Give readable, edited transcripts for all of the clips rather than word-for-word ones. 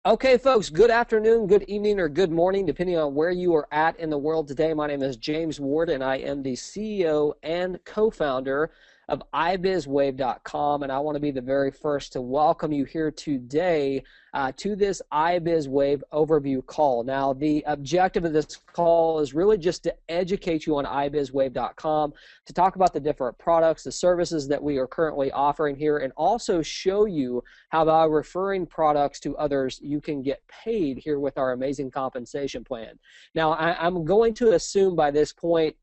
Okay, folks, good afternoon, good evening, or good morning, depending on where you are at in the world today. My name is James Ward, and I am the CEO and co-founder of iBizWave.com, and I want to be the very first to welcome you here today to this iBizWave overview call. Now, the objective of this call is really just to educate you on iBizWave.com, to talk about the different products, the services that we are currently offering here, and also show you how by referring products to others, you can get paid here with our amazing compensation plan. Now, I'm going to assume by this point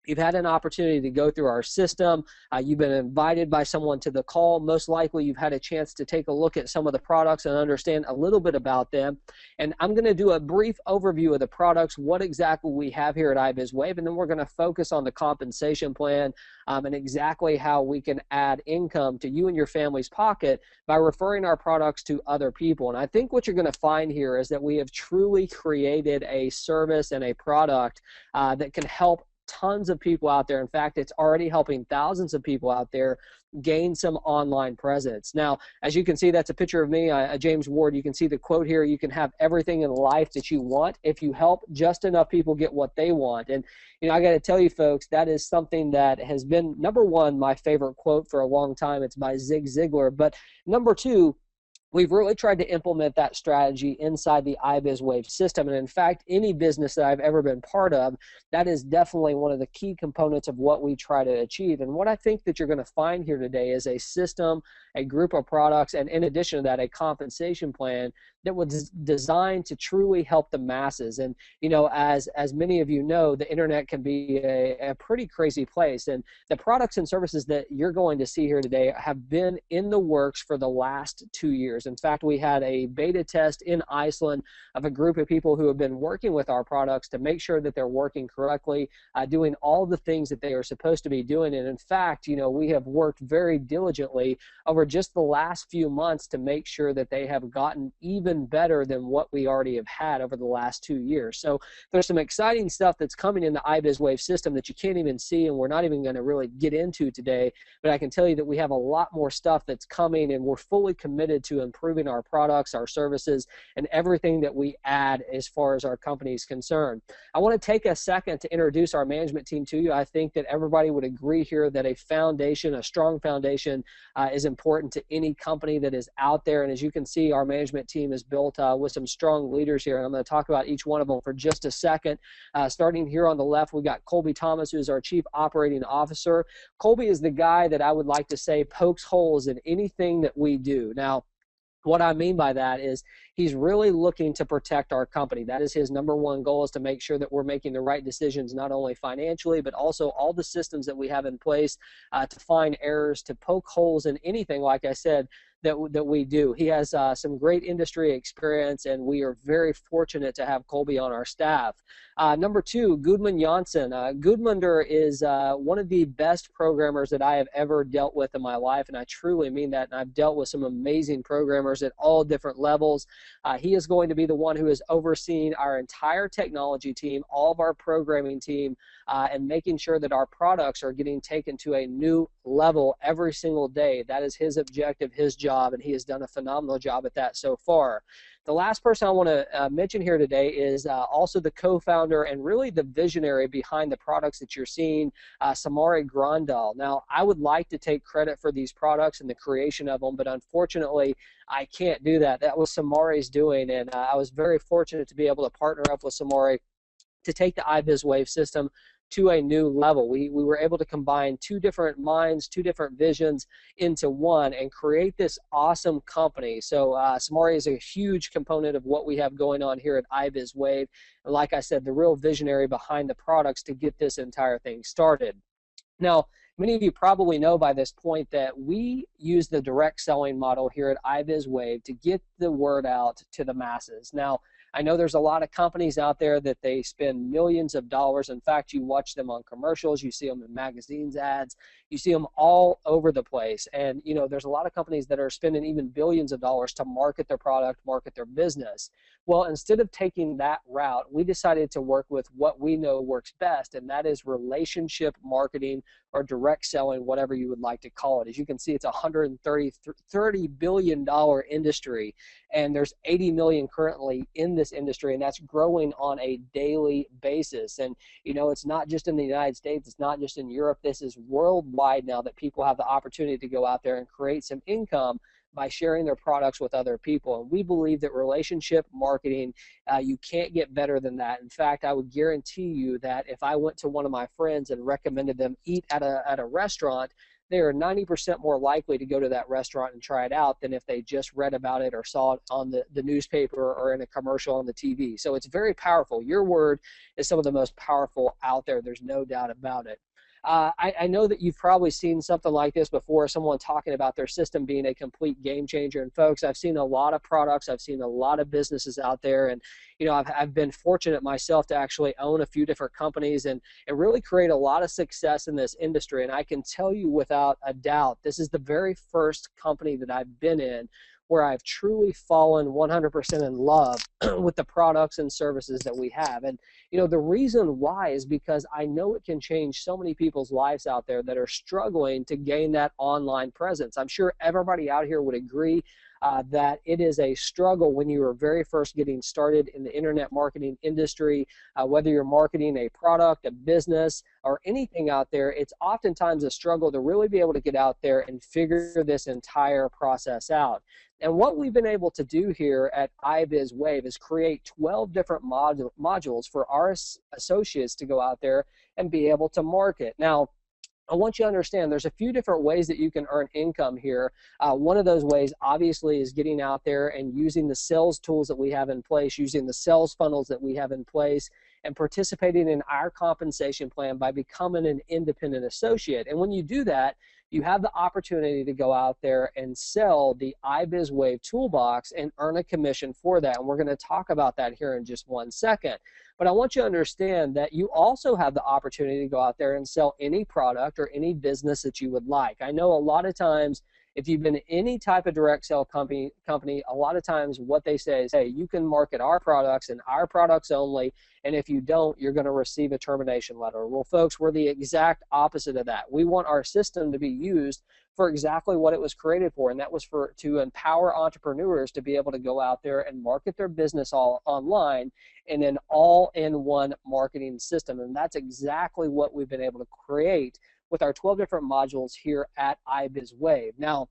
you've had an opportunity to go through our system. You've been invited by someone to the call. Most likely you've had a chance to take a look at some of the products and understand a little bit about them. And I'm going to do a brief overview of the products, what exactly we have here at iBizWave, and then we're going to focus on the compensation plan and exactly how we can add income to you and your family's pocket by referring our products to other people. And I think what you're going to find here is that we have truly created a service and a product that can help tons of people out there. In fact, it's already helping thousands of people out there gain some online presence. Now, as you can see, that's a picture of me, James Ward. You can see the quote here: you can have everything in life that you want if you help just enough people get what they want. And I got to tell you folks, that is something that has been, number one, my favorite quote for a long time. It's by Zig Ziglar. But number two, we've really tried to implement that strategy inside the iBizWave system. And in fact, any business that I've ever been part of, that is definitely one of the key components of what we try to achieve. And what I think that you're going to find here today is a system, a group of products, and in addition to that, a compensation plan that was designed to truly help the masses. And as many of you know, the internet can be a pretty crazy place. And the products and services that you're going to see here today have been in the works for the last 2 years. In fact, we had a beta test in Iceland of a group of people who have been working with our products to make sure that they're working correctly, doing all the things that they are supposed to be doing. And in fact, we have worked very diligently over just the last few months to make sure that they have gotten even better than what we already have had over the last 2 years. So there's some exciting stuff that's coming in the iBizWave system that you can't even see, and we're not even going to really get into today. But I can tell you that we have a lot more stuff that's coming, and we're fully committed to improving our products, our services, and everything that we add as far as our company is concerned. I want to take a second to introduce our management team to you. I think that everybody would agree here that a foundation, a strong foundation, is important to any company that is out there. And as you can see, our management team is built with some strong leaders here. And I'm going to talk about each one of them for just a second. Starting here on the left, we got Colby Thomas, who is our Chief Operating Officer. Colby is the guy that I would like to say pokes holes in anything that we do. Now, what I mean by that is he's really looking to protect our company. That is his number one goal, is to make sure that we're making the right decisions, not only financially, but also all the systems that we have in place to find errors, to poke holes in anything, like I said, that we do. He has some great industry experience, and we are very fortunate to have Colby on our staff. Number two, Gudmund Janssen. Gudmundur is one of the best programmers that I have ever dealt with in my life, and I truly mean that. And I've dealt with some amazing programmers at all different levels. He is going to be the one who is overseeing our entire technology team, all of our programming team, and making sure that our products are getting taken to a new level every single day. That is his objective, his job, and he has done a phenomenal job at that so far. The last person I want to mention here today is also the co-founder and really the visionary behind the products that you're seeing, Samari Grandal. Now, I would like to take credit for these products and the creation of them, but unfortunately, I can't do that. That was Samari's doing, and I was very fortunate to be able to partner up with Samari to take the iBizWave system to a new level. We were able to combine two different minds, two different visions into one, and create this awesome company. So Samari is a huge component of what we have going on here at iBizWave. And like I said, the real visionary behind the products to get this entire thing started. Now, many of you probably know by this point that we use the direct selling model here at iBizWave to get the word out to the masses. Now, I know there's a lot of companies out there that they spend millions of dollars. In fact, you watch them on commercials, you see them in magazines ads, you see them all over the place. And there's a lot of companies that are spending even billions of dollars to market their product, market their business. Well, instead of taking that route, we decided to work with what we know works best, and that is relationship marketing or direct selling, whatever you would like to call it. As you can see, it's a $130 billion industry, and there's 80 million currently in this industry, and that's growing on a daily basis. And it's not just in the United States, it's not just in Europe, this is worldwide now that people have the opportunity to go out there and create some income by sharing their products with other people. And we believe that relationship marketing, you can't get better than that. In fact, I would guarantee you that if I went to one of my friends and recommended them eat at a restaurant, they are 90% more likely to go to that restaurant and try it out than if they just read about it or saw it on the newspaper or in a commercial on the TV. So it's very powerful. Your word is some of the most powerful out there. There's no doubt about it. I know that you've probably seen something like this before, someone talking about their system being a complete game changer. And folks, I've seen a lot of products, I've seen a lot of businesses out there, and I've been fortunate myself to actually own a few different companies and really create a lot of success in this industry. And I can tell you without a doubt, this is the very first company that I've been in where I've truly fallen 100% in love with the products and services that we have. And the reason why is because I know it can change so many people's lives out there that are struggling to gain that online presence. I'm sure everybody out here would agree that it is a struggle when you are very first getting started in the internet marketing industry, whether you're marketing a product, a business, or anything out there. It's oftentimes a struggle to really be able to get out there and figure this entire process out. And what we've been able to do here at iBizWave is create 12 different modules for our associates to go out there and be able to market. Now, I want you to understand there's a few different ways that you can earn income here. One of those ways obviously is getting out there and using the sales tools that we have in place, using the sales funnels that we have in place, and participating in our compensation plan by becoming an independent associate. And when you do that, you have the opportunity to go out there and sell the iBizWave toolbox and earn a commission for that. And we're going to talk about that here in just one second. But I want you to understand that you also have the opportunity to go out there and sell any product or any business that you would like. I know a lot of times, if you've been in any type of direct sale company, a lot of times what they say is, hey, you can market our products and our products only, and if you don't, you're going to receive a termination letter. Well, folks, we're the exact opposite of that. We want our system to be used for exactly what it was created for, and that was to empower entrepreneurs to be able to go out there and market their business all online in an all-in-one marketing system. And that's exactly what we've been able to create with our 12 different modules here at iBizWave. Now,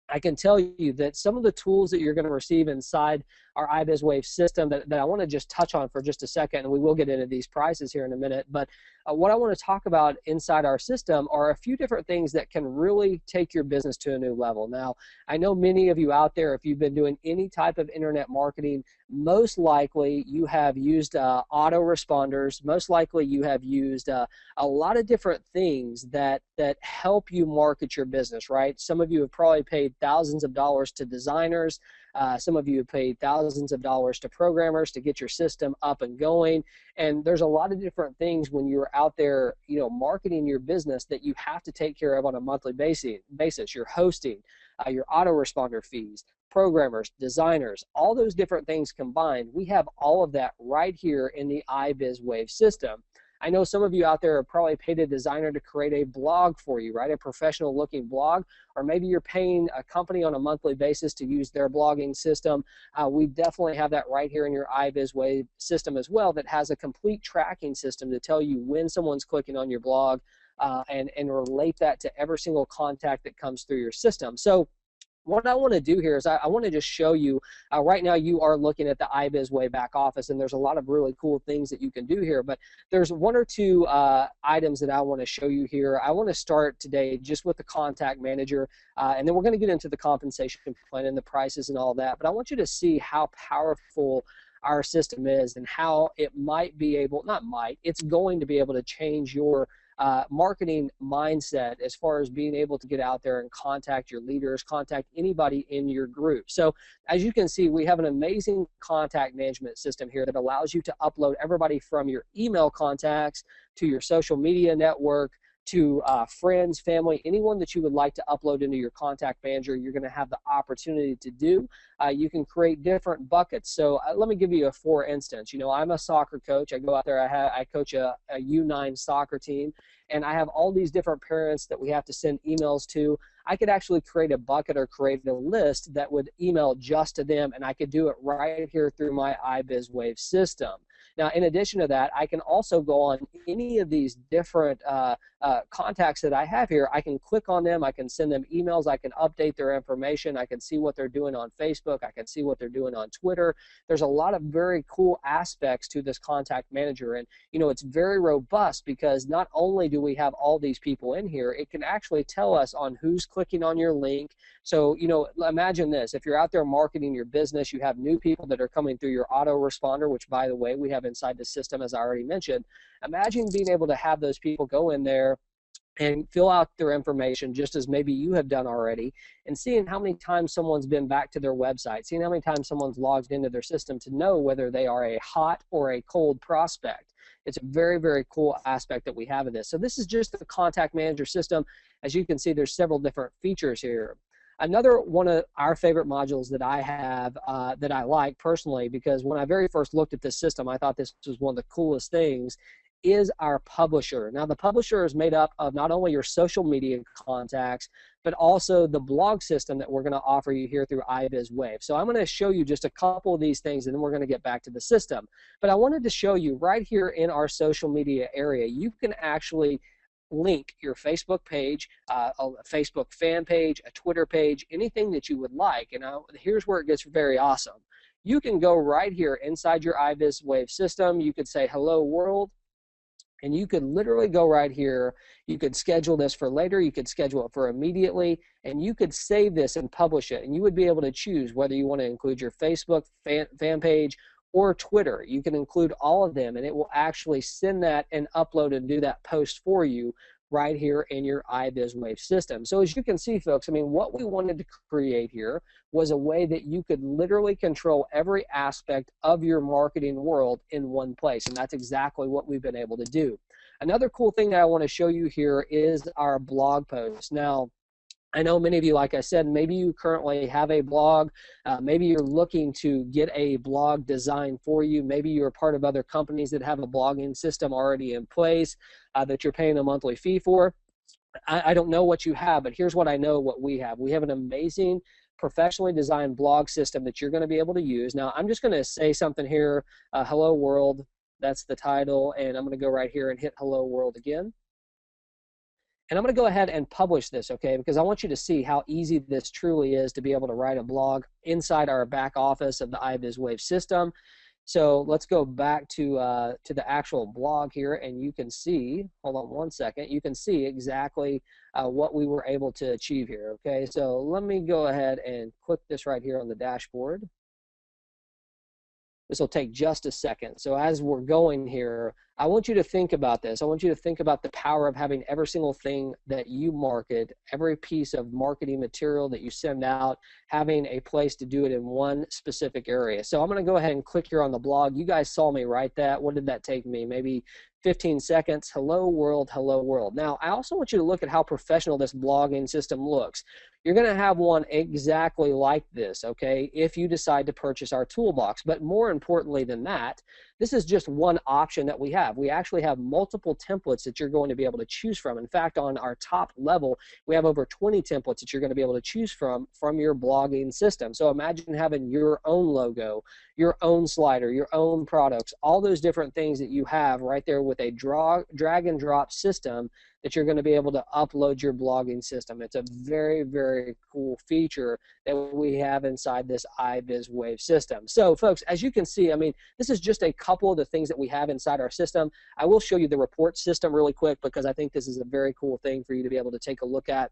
I can tell you that some of the tools that you're going to receive inside our iBizWave system that I want to just touch on for just a second, and we will get into these prices here in a minute, but what I want to talk about inside our system are a few different things that can really take your business to a new level. Now, I know many of you out there, if you've been doing any type of internet marketing, most likely you have used autoresponders, most likely you have used a lot of different things that help you market your business, right? Some of you have probably paid thousands of dollars to designers. Some of you have paid thousands of dollars to programmers to get your system up and going. And there's a lot of different things when you're out there, marketing your business that you have to take care of on a monthly basis. Your hosting, your autoresponder fees, programmers, designers, all those different things combined. We have all of that right here in the iBizWave system. I know some of you out there have probably paid a designer to create a blog for you, right? A professional looking blog, or maybe you're paying a company on a monthly basis to use their blogging system. We definitely have that right here in your iBizWave system as well, that has a complete tracking system to tell you when someone's clicking on your blog and relate that to every single contact that comes through your system. So what I want to do here is I want to just show you, right now you are looking at the iBizWave back office, and there's a lot of really cool things that you can do here, but there's one or two items that I want to show you here. I want to start today just with the contact manager, and then we're going to get into the compensation plan and the prices and all that, but I want you to see how powerful our system is and how it might be able, not might, it's going to be able to change your marketing mindset as far as being able to get out there and contact your leaders, contact anybody in your group. So as you can see, we have an amazing contact management system here that allows you to upload everybody from your email contacts to your social media network, to friends, family, anyone that you would like to upload into your contact manager, you're going to have the opportunity to do. You can create different buckets. So let me give you a for instance. You know, I'm a soccer coach. I go out there, I coach a U9 soccer team, and I have all these different parents that we have to send emails to. I could actually create a bucket or create a list that would email just to them, and I could do it right here through my iBizWave system. Now, in addition to that, I can also go on any of these different contacts that I have here. I can click on them. I can send them emails. I can update their information. I can see what they're doing on Facebook. I can see what they're doing on Twitter. There's a lot of very cool aspects to this contact manager. And, you know, it's very robust because not only do we have all these people in here, it can actually tell us on who's clicking on your link. So, you know, imagine this. If you're out there marketing your business, you have new people that are coming through your autoresponder, which, by the way, we have inside the system, as I already mentioned. Imagine being able to have those people go in there and fill out their information just as maybe you have done already, and seeing how many times someone's been back to their website, seeing how many times someone's logged into their system to know whether they are a hot or a cold prospect. It's a very, very cool aspect that we have of this. So this is just the contact manager system. As you can see, there's several different features here. Another one of our favorite modules that I have that I like personally, because when I very first looked at this system, I thought this was one of the coolest things, is our publisher. Now, the publisher is made up of not only your social media contacts, but also the blog system that we're going to offer you here through iBizWave. So I'm going to show you just a couple of these things, and then we're going to get back to the system. But I wanted to show you right here in our social media area, you can actually link your Facebook page, a Facebook fan page, a Twitter page, anything that you would like. And here's where it gets very awesome. You can go right here inside your iBizWave system. You could say, hello world, and you could literally go right here. You could schedule this for later. You could schedule it for immediately, and you could save this and publish it. And you would be able to choose whether you want to include your Facebook fan page or Twitter. You can include all of them, and it will actually send that and upload and do that post for you right here in your iBizWave system. So as you can see, folks, I mean, what we wanted to create here was a way that you could literally control every aspect of your marketing world in one place, and that's exactly what we've been able to do. Another cool thing that I want to show you here is our blog posts. Now, I know many of you, like I said, maybe you currently have a blog. Maybe you're looking to get a blog designed for you. Maybe you're part of other companies that have a blogging system already in place that you're paying a monthly fee for. I don't know what you have, but here's what I know what we have. We have an amazing professionally designed blog system that you're going to be able to use. Now, I'm just going to say something here, hello world, that's the title, and I'm going to go right here and hit hello world again. And I'm going to go ahead and publish this, okay, because I want you to see how easy this truly is to be able to write a blog inside our back office of the iBizWave system. So let's go back to the actual blog here, and you can see, hold on one second, you can see exactly what we were able to achieve here, okay? So let me go ahead and click this right here on the dashboard. This will take just a second. So as we're going here, I want you to think about this. I want you to think about the power of having every single thing that you market, every piece of marketing material that you send out, having a place to do it in one specific area. So I'm going to go ahead and click here on the blog. You guys saw me write that. What did that take me? Maybe 15 seconds. Hello world, hello world. Now, I also want you to look at how professional this blogging system looks. You're going to have one exactly like this, okay, if you decide to purchase our toolbox. But more importantly than that, this is just one option that we have. We actually have multiple templates that you're going to be able to choose from. In fact, on our top level, we have over 20 templates that you're going to be able to choose from your blogging system. So imagine having your own logo, your own slider, your own products, all those different things that you have right there with a drag and drop system that you're going to be able to upload your blogging system. It's a very, very cool feature that we have inside this iBizWave system. So folks, as you can see, I mean, this is just a couple of the things that we have inside our system. I will show you the report system really quick because I think this is a very cool thing for you to be able to take a look at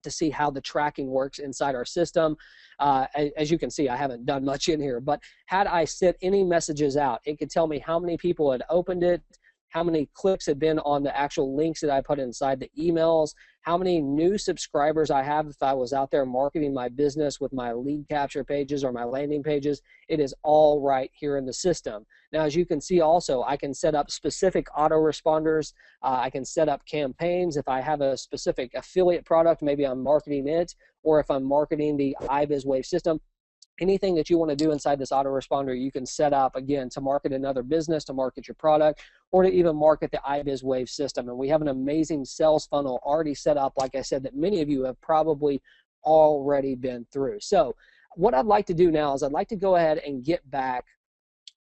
to see how the tracking works inside our system. As you can see, I haven't done much in here, but had I sent any messages out, it could tell me how many people had opened it, how many clicks have been on the actual links that I put inside the emails, how many new subscribers I have if I was out there marketing my business with my lead capture pages or my landing pages. It is all right here in the system. Now, as you can see also, I can set up specific autoresponders. I can set up campaigns. If I have a specific affiliate product, maybe I'm marketing it, or if I'm marketing the iBizWave system, anything that you want to do inside this autoresponder, you can set up, again, to market another business, to market your product, or to even market the iBizWave system. And we have an amazing sales funnel already set up, like I said, that many of you have probably already been through. So what I'd like to do now is I'd like to go ahead and get back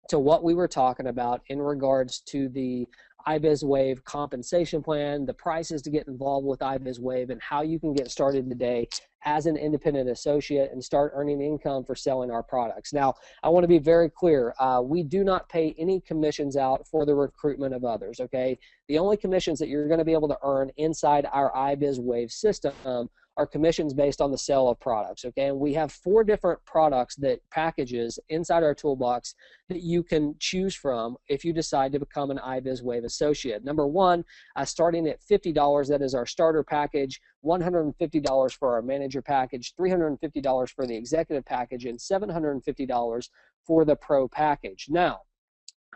to what we were talking about in regards to the iBizWave compensation plan, the prices to get involved with iBizWave, and how you can get started today as an independent associate and start earning income for selling our products. Now, I want to be very clear. We do not pay any commissions out for the recruitment of others, okay? The only commissions that you're going to be able to earn inside our iBizWave system are commissions based on the sale of products, okay? And we have 4 different products, that packages inside our toolbox that you can choose from if you decide to become an iBizWave associate. Number 1, starting at $50, that is our starter package, $150 for our manager package, $350 for the executive package, and $750 for the pro package. Now,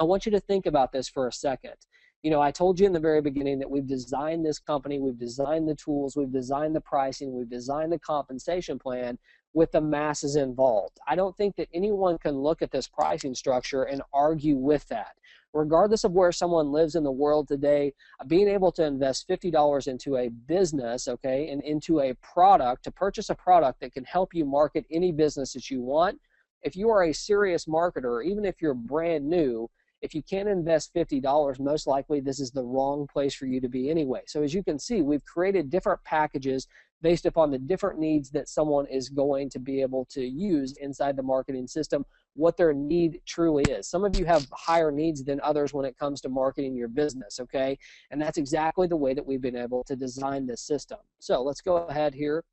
I want you to think about this for a second. You know, I told you in the very beginning that we've designed this company, we've designed the tools, we've designed the pricing, we've designed the compensation plan with the masses involved. I don't think that anyone can look at this pricing structure and argue with that. Regardless of where someone lives in the world today, being able to invest $50 into a business, okay, and into a product, to purchase a product that can help you market any business that you want, if you are a serious marketer, even if you're brand new, if you can't invest $50, most likely this is the wrong place for you to be anyway. So as you can see, we've created different packages based upon the different needs that someone is going to be able to use inside the marketing system, what their need truly is. Some of you have higher needs than others when it comes to marketing your business, okay? And that's exactly the way that we've been able to design this system. So let's go ahead here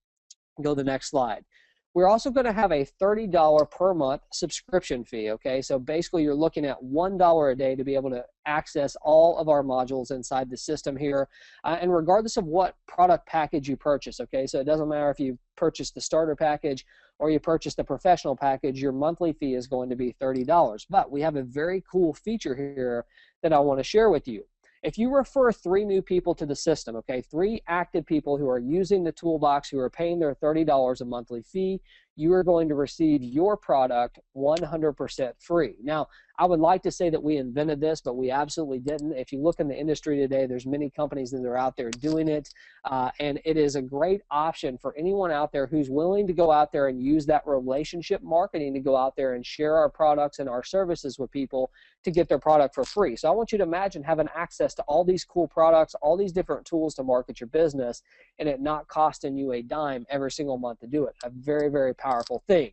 and go to the next slide. We're also going to have a $30 per month subscription fee, okay? So basically you're looking at $1 a day to be able to access all of our modules inside the system here. And regardless of what product package you purchase, okay? So it doesn't matter if you purchase the starter package or you purchase the professional package, your monthly fee is going to be $30. But we have a very cool feature here that I want to share with you. If you refer 3 new people to the system, okay, 3 active people who are using the toolbox, who are paying their $30 a monthly fee, you are going to receive your product 100% free. Now, I would like to say that we invented this, but we absolutely didn't. If you look in the industry today, there's many companies that are out there doing it, and it is a great option for anyone out there who's willing to go out there and use that relationship marketing to go out there and share our products and our services with people to get their product for free. So I want you to imagine having access to all these cool products, all these different tools to market your business, and it not costing you a dime every single month to do it. A very, very powerful thing.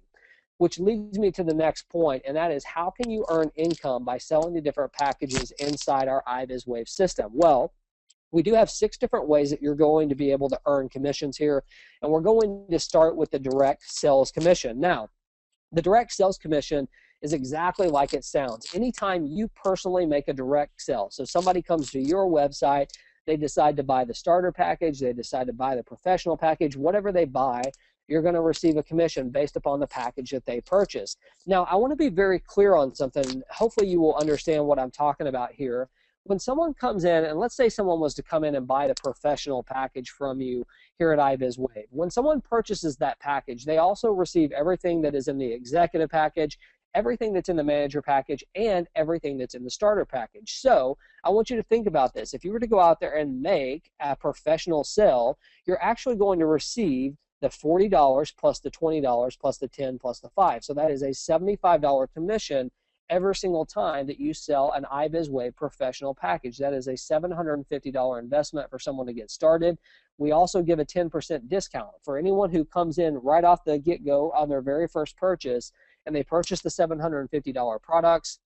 Which leads me to the next point, and that is, how can you earn income by selling the different packages inside our iBizWave system? Well, we do have 6 different ways that you're going to be able to earn commissions here, and we're going to start with the direct sales commission. Now, the direct sales commission is exactly like it sounds. Anytime you personally make a direct sale, so somebody comes to your website, they decide to buy the starter package, they decide to buy the professional package, whatever they buy, you're going to receive a commission based upon the package that they purchase. Now, I want to be very clear on something. Hopefully you will understand what I'm talking about here. When someone comes in, and let's say someone was to come in and buy the professional package from you here at iBizWave. When someone purchases that package, they also receive everything that is in the executive package, everything that's in the manager package, and everything that's in the starter package. So I want you to think about this. If you were to go out there and make a professional sale, you're actually going to receive the $40 plus the $20 plus the $10 plus the $5. So that is a $75 commission every single time that you sell an iBizWave professional package. That is a $750 investment for someone to get started. We also give a 10% discount for anyone who comes in right off the get-go on their very first purchase, and they purchase the $750 products.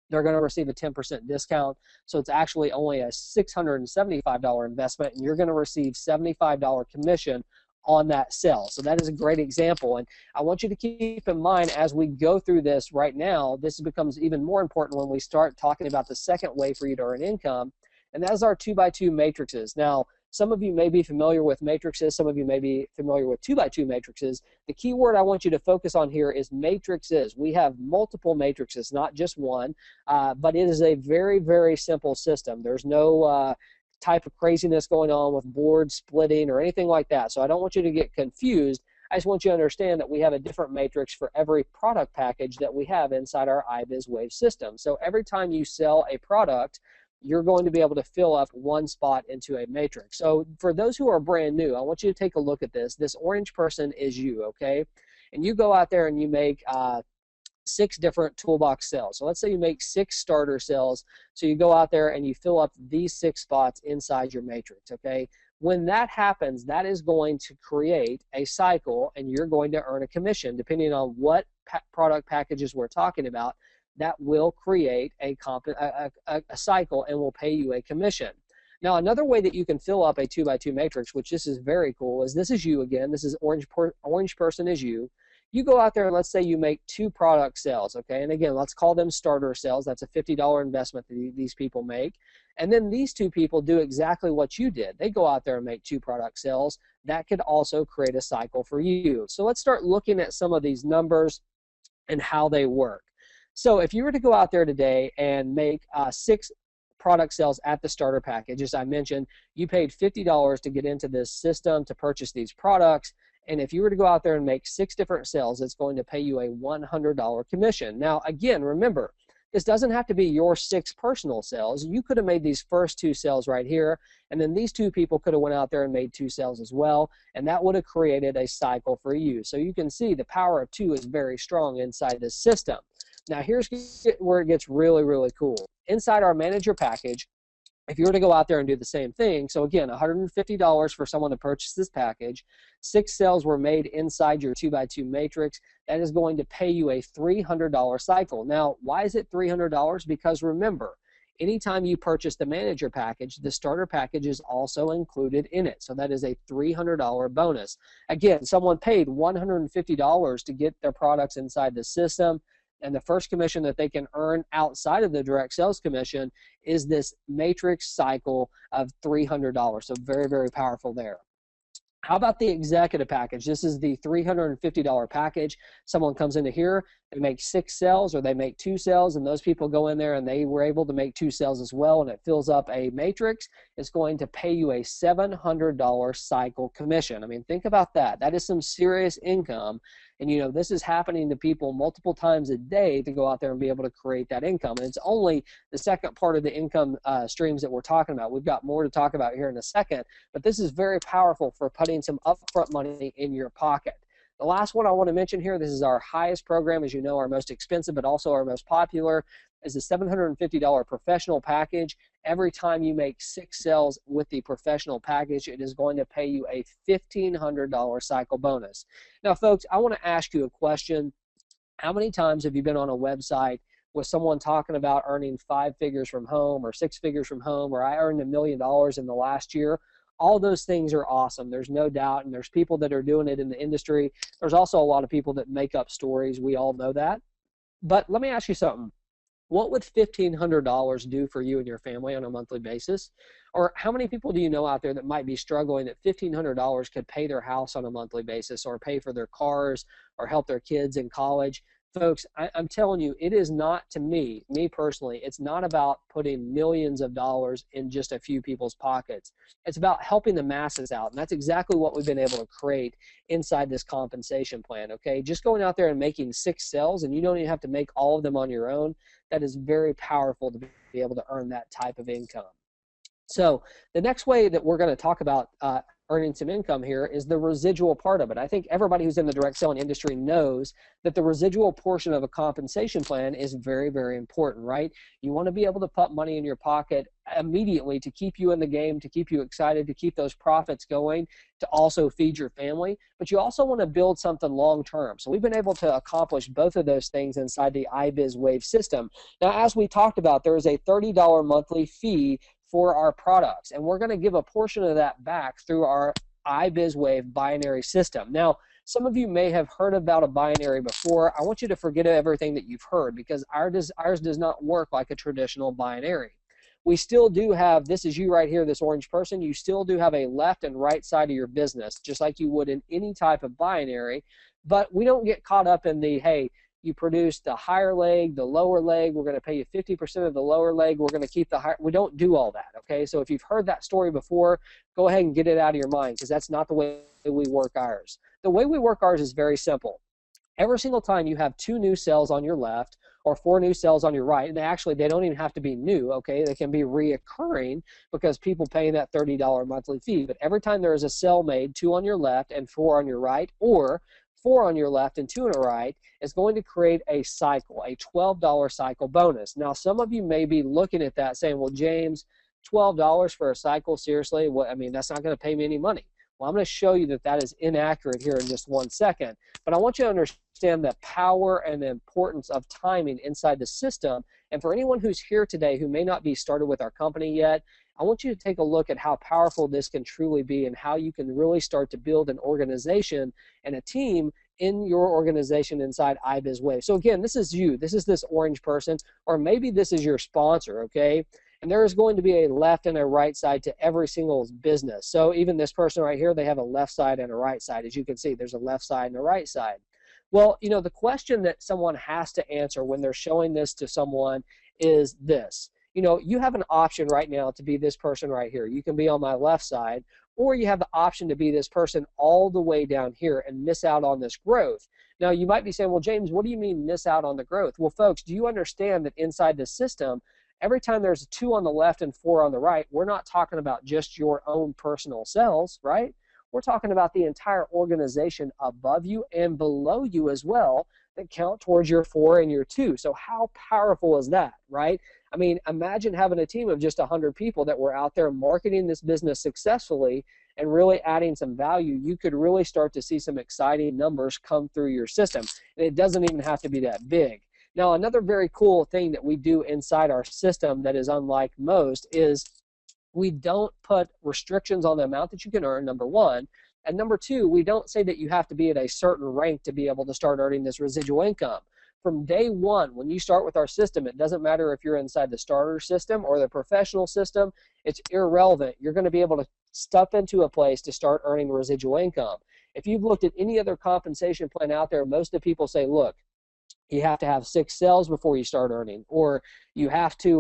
They're going to receive a 10% discount. So it's actually only a $675 investment, and you're going to receive $75 commission on that cell. So that is a great example. And I want you to keep in mind as we go through this right now, this becomes even more important when we start talking about the second way for you to earn income, and that is our 2x2 matrices. Now, some of you may be familiar with matrices. Some of you may be familiar with 2x2 matrices. The key word I want you to focus on here is matrices. We have multiple matrices, not just one, but it is a very, very simple system. There's no type of craziness going on with board splitting or anything like that. So I don't want you to get confused. I just want you to understand that we have a different matrix for every product package that we have inside our iBizWave system. So every time you sell a product, you're going to be able to fill up one spot into a matrix. So for those who are brand new, I want you to take a look at this. This orange person is you, okay? And you go out there and you make 6 different toolbox cells. So let's say you make 6 starter cells. So you go out there and you fill up these 6 spots inside your matrix, okay? When that happens, that is going to create a cycle, and you're going to earn a commission depending on what product packages we're talking about. That will create a cycle and will pay you a commission. Now, another way that you can fill up a 2x2 matrix, which this is very cool, is this is you again. This is orange person is you. You go out there and let's say you make 2 product sales, okay? And again, let's call them starter sales. That's a $50 investment that these people make. And then these 2 people do exactly what you did. They go out there and make 2 product sales. That could also create a cycle for you. So let's start looking at some of these numbers and how they work. So if you were to go out there today and make 6 product sales at the starter package, as I mentioned, you paid $50 to get into this system to purchase these products. And if you were to go out there and make 6 different sales, it's going to pay you a $100 commission. Now, again, remember, this doesn't have to be your 6 personal sales. You could have made these first 2 sales right here, and then these 2 people could have went out there and made 2 sales as well, and that would have created a cycle for you. So you can see the power of 2 is very strong inside this system. Now, here's where it gets really, really cool. Inside our manager package, if you were to go out there and do the same thing, so again, $150 for someone to purchase this package, 6 sales were made inside your 2x2 matrix, that is going to pay you a $300 cycle. Now, why is it $300? Because remember, anytime you purchase the manager package, the starter package is also included in it. So that is a $300 bonus. Again, someone paid $150 to get their products inside the system. And the first commission that they can earn outside of the direct sales commission is this matrix cycle of $300. So very, very powerful there. How about the executive package? This is the $350 package. Someone comes into here, they make 6 sales or they make 2 sales, and those people go in there and they were able to make 2 sales as well, and it fills up a matrix. It's going to pay you a $700 cycle commission. I mean, think about that. That is some serious income. And, you know, this is happening to people multiple times a day to go out there and be able to create that income. And it's only the second part of the income streams that we're talking about. We've got more to talk about here in a second, but this is very powerful for putting some upfront money in your pocket. The last one I want to mention here, this is our highest program, as you know, our most expensive, but also our most popular, is the $750 professional package. Every time you make 6 sales with the professional package, it is going to pay you a $1,500 cycle bonus. Now, folks, I want to ask you a question. How many times have you been on a website with someone talking about earning 5 figures from home or 6 figures from home, or I earned $1 million in the last year? All those things are awesome. There's no doubt, and there's people that are doing it in the industry. There's also a lot of people that make up stories. We all know that. But let me ask you something. What would $1,500 do for you and your family on a monthly basis? Or how many people do you know out there that might be struggling that $1,500 could pay their house on a monthly basis, or pay for their cars, or help their kids in college? Folks, I'm telling you, it is not, to me personally, it's not about putting millions of dollars in just a few people's pockets. It's about helping the masses out, and that's exactly what we've been able to create inside this compensation plan, okay? Just going out there and making 6 sales, and you don't even have to make all of them on your own, that is very powerful to be able to earn that type of income. So the next way that we're going to talk about earning some income here is the residual part of it. I think everybody who's in the direct selling industry knows that the residual portion of a compensation plan is very, very important, right? You want to be able to put money in your pocket immediately to keep you in the game, to keep you excited, to keep those profits going, to also feed your family, but you also want to build something long term. So we've been able to accomplish both of those things inside the iBizWave system. Now, as we talked about, there is a $30 monthly fee for our products, and we're going to give a portion of that back through our iBizWave binary system. Now, some of you may have heard about a binary before. I want you to forget everything that you've heard, because ours does not work like a traditional binary. We still do have, this is you right here, this orange person, you still do have a left and right side of your business, just like you would in any type of binary, but we don't get caught up in the, hey, you produce the higher leg, the lower leg, we're going to pay you 50% of the lower leg, we're going to keep the higher. We don't do all that, okay? So if you've heard that story before, go ahead and get it out of your mind, because that's not the way we work ours. The way we work ours is very simple. Every single time you have 2 new cells on your left or 4 new cells on your right, and actually they don't even have to be new, okay? They can be reoccurring because people pay that $30 monthly fee. But every time there is a cell made, 2 on your left and 4 on your right, or 4 on your left and 2 on the right, is going to create a cycle, a $12 cycle bonus. Now, some of you may be looking at that saying, well, James, $12 for a cycle, seriously? What, I mean, that's not going to pay me any money. Well, I'm going to show you that that is inaccurate here in just 1 second. But I want you to understand the power and the importance of timing inside the system. And for anyone who's here today who may not be started with our company yet, I want you to take a look at how powerful this can truly be and how you can really start to build an organization and a team in your organization inside iBizWave. So again, this is you. This is this orange person, or maybe this is your sponsor, okay? And there is going to be a left and a right side to every single business. So even this person right here, they have a left side and a right side. As you can see, there's a left side and a right side. Well, you know, the question that someone has to answer when they're showing this to someone is this. You know, you have an option right now to be this person right here. You can be on my left side, or you have the option to be this person all the way down here and miss out on this growth. Now, you might be saying, well, James, what do you mean miss out on the growth? Well, folks, do you understand that inside this system, every time there's a 2 on the left and 4 on the right, we're not talking about just your own personal cells, right? We're talking about the entire organization above you and below you as well that count towards your 4 and your 2. So how powerful is that, right? I mean, imagine having a team of just 100 people that were out there marketing this business successfully and really adding some value. You could really start to see some exciting numbers come through your system. And it doesn't even have to be that big. Now, another very cool thing that we do inside our system that is unlike most is we don't put restrictions on the amount that you can earn, number one. And number two, we don't say that you have to be at a certain rank to be able to start earning this residual income. From day one, when you start with our system, it doesn't matter if you're inside the starter system or the professional system, it's irrelevant. You're going to be able to step into a place to start earning residual income. If you've looked at any other compensation plan out there, most of the people say, look, you have to have 6 sales before you start earning, or you have to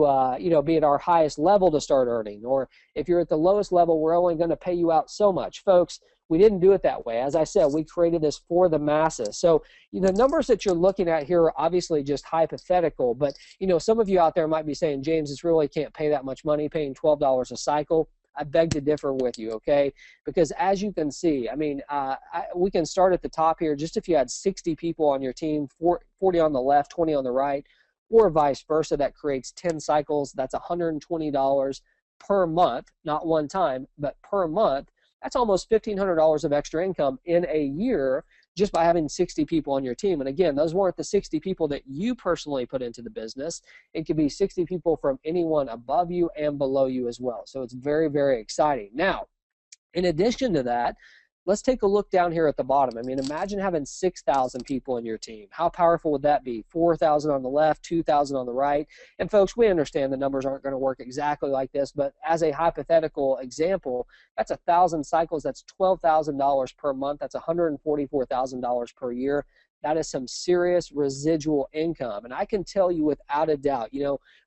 be at our highest level to start earning, or if you're at the lowest level, we're only going to pay you out so much. Folks, we didn't do it that way. As I said, we created this for the masses. So the numbers that you're looking at here are obviously just hypothetical, but some of you out there might be saying, James, this really can't pay that much money, paying $12 a cycle. I beg to differ with you, okay? Because as you can see, I mean, we can start at the top here. Just if you had 60 people on your team, 40 on the left, 20 on the right, or vice versa, that creates 10 cycles. That's $120 per month, not one time, but per month. That's almost $1,500 of extra income in a year just by having 60 people on your team. And again, those weren't the 60 people that you personally put into the business. It could be 60 people from anyone above you and below you as well. So it's very, very exciting. Now, in addition to that, let's take a look down here at the bottom. I mean, imagine having 6,000 people in your team. How powerful would that be? 4,000 on the left, 2,000 on the right. And folks, we understand the numbers aren't going to work exactly like this, but as a hypothetical example, that's 1,000 cycles. That's $12,000 per month. That's $144,000 per year. That is some serious residual income. And I can tell you without a doubt,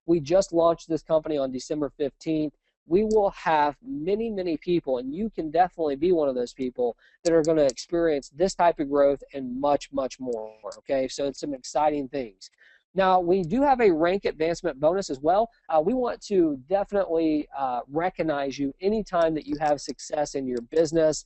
we just launched this company on December 15th. We will have many, many people, and you can definitely be one of those people that are going to experience this type of growth and much, much more, okay? So it's some exciting things. Now, we do have a rank advancement bonus as well. We want to definitely recognize you anytime that you have success in your business.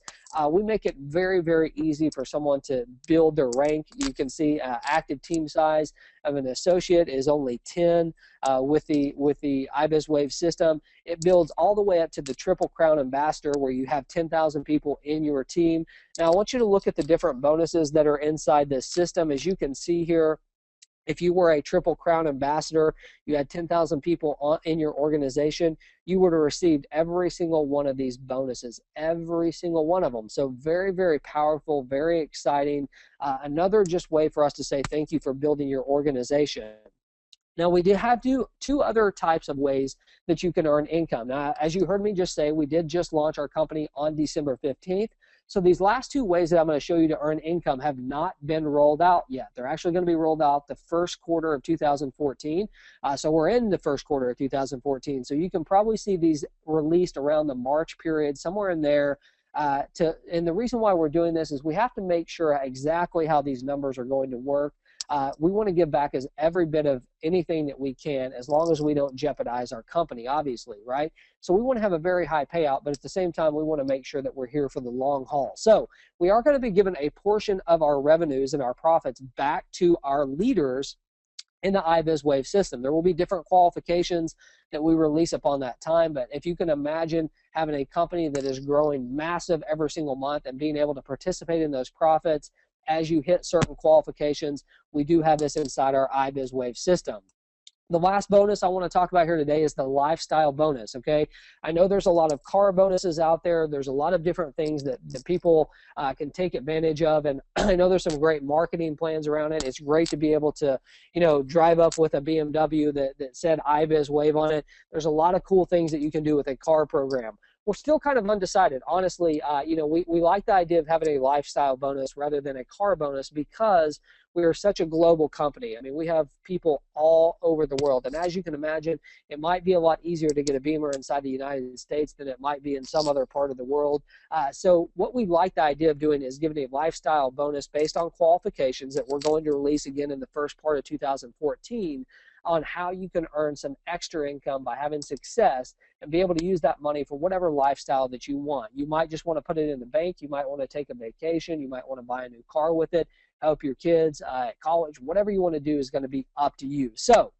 We make it very, very easy for someone to build their rank. You can see active team size of an associate is only 10 with the iBizWave system. It builds all the way up to the Triple Crown Ambassador, where you have 10,000 people in your team. Now, I want you to look at the different bonuses that are inside this system. As you can see here, If you were a Triple Crown ambassador, you had 10,000 people in your organization, you would have received every single one of these bonuses, every single one of them. So very, very powerful, very exciting. Another just way for us to say thank you for building your organization. Now, we did have two other types of ways that you can earn income. Now, as you heard me just say, we did just launch our company on December 15th. So these last two ways that I'm going to show you to earn income have not been rolled out yet. They're actually going to be rolled out the first quarter of 2014. So we're in the first quarter of 2014. So you can probably see these released around the March period, somewhere in there. And the reason why we're doing this is we have to make sure exactly how these numbers are going to work. We want to give back as every bit of anything that we can, as long as we don't jeopardize our company, obviously, right? So we want to have a very high payout, but at the same time, we want to make sure that we're here for the long haul. So we are going to be given a portion of our revenues and our profits back to our leaders in the iBizWave system. There will be different qualifications that we release upon that time, but if you can imagine having a company that is growing massive every single month and being able to participate in those profits as you hit certain qualifications, we do have this inside our iBizWave system. The last bonus I want to talk about here today is the lifestyle bonus, okay? I know there's a lot of car bonuses out there. There's a lot of different things that people can take advantage of, and I know there's some great marketing plans around it. It's great to be able to, you know, drive up with a BMW that said iBizWave on it. There's a lot of cool things that you can do with a car program. We're still kind of undecided. Honestly, you know, we like the idea of having a lifestyle bonus rather than a car bonus because we are such a global company. I mean, we have people all over the world. And as you can imagine, it might be a lot easier to get a Beamer inside the United States than it might be in some other part of the world. So what we like the idea of doing is giving a lifestyle bonus based on qualifications that we're going to release again in the first part of 2014 on how you can earn some extra income by having success and be able to use that money for whatever lifestyle that you want. You might just want to put it in the bank. You might want to take a vacation. You might want to buy a new car with it, help your kids at college. Whatever you want to do is going to be up to you. So,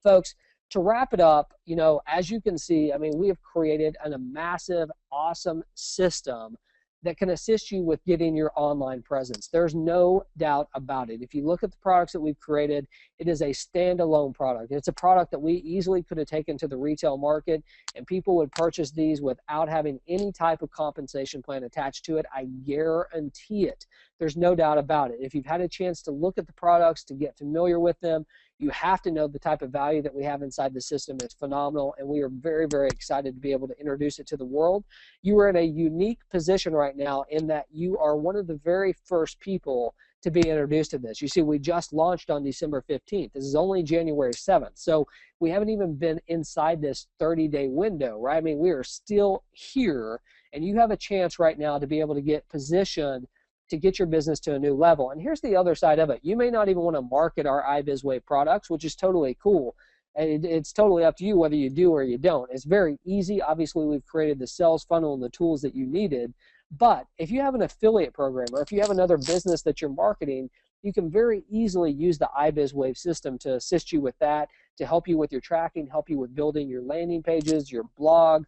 folks, to wrap it up, you know, as you can see, I mean, we have created a massive, awesome system that can assist you with getting your online presence. There's no doubt about it. If you look at the products that we've created, it is a standalone product. It's a product that we easily could have taken to the retail market, and people would purchase these without having any type of compensation plan attached to it. I guarantee it. There's no doubt about it. If you've had a chance to look at the products, to get familiar with them, you have to know the type of value that we have inside the system. It's phenomenal, and we are very, very excited to be able to introduce it to the world. You are in a unique position right now in that you are one of the very first people to be introduced to this. You see, we just launched on December 15th. This is only January 7th, so we haven't even been inside this 30-day window, right? I mean, we are still here, and you have a chance right now to be able to get positioned to get your business to a new level. And here's the other side of it. You may not even want to market our iBizWave products, which is totally cool. And it's totally up to you whether you do or you don't. It's very easy. Obviously, we've created the sales funnel and the tools that you needed. But if you have an affiliate program or if you have another business that you're marketing, you can very easily use the iBizWave system to assist you with that, to help you with your tracking, help you with building your landing pages, your blog,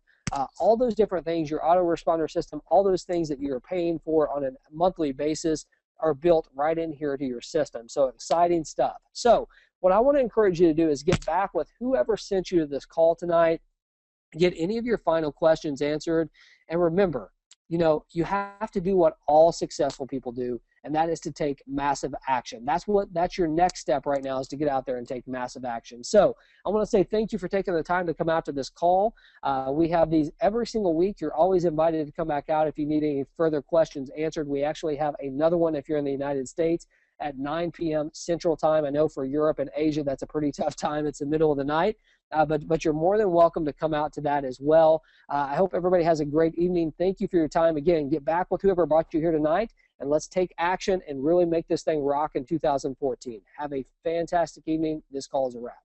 all those different things, your autoresponder system, all those things that you're paying for on a monthly basis are built right in here to your system. So exciting stuff. So what I want to encourage you to do is get back with whoever sent you to this call tonight, get any of your final questions answered, and remember, you know, you have to do what all successful people do, and that is to take massive action. That's your next step right now, is to get out there and take massive action. So I want to say thank you for taking the time to come out to this call. We have these every single week. You're always invited to come back out if you need any further questions answered. We actually have another one if you're in the United States at 9 p.m. Central Time. I know for Europe and Asia that's a pretty tough time. It's the middle of the night. But you're more than welcome to come out to that as well. I hope everybody has a great evening. Thank you for your time. Again, get back with whoever brought you here tonight, and let's take action and really make this thing rock in 2014. Have a fantastic evening. This call is a wrap.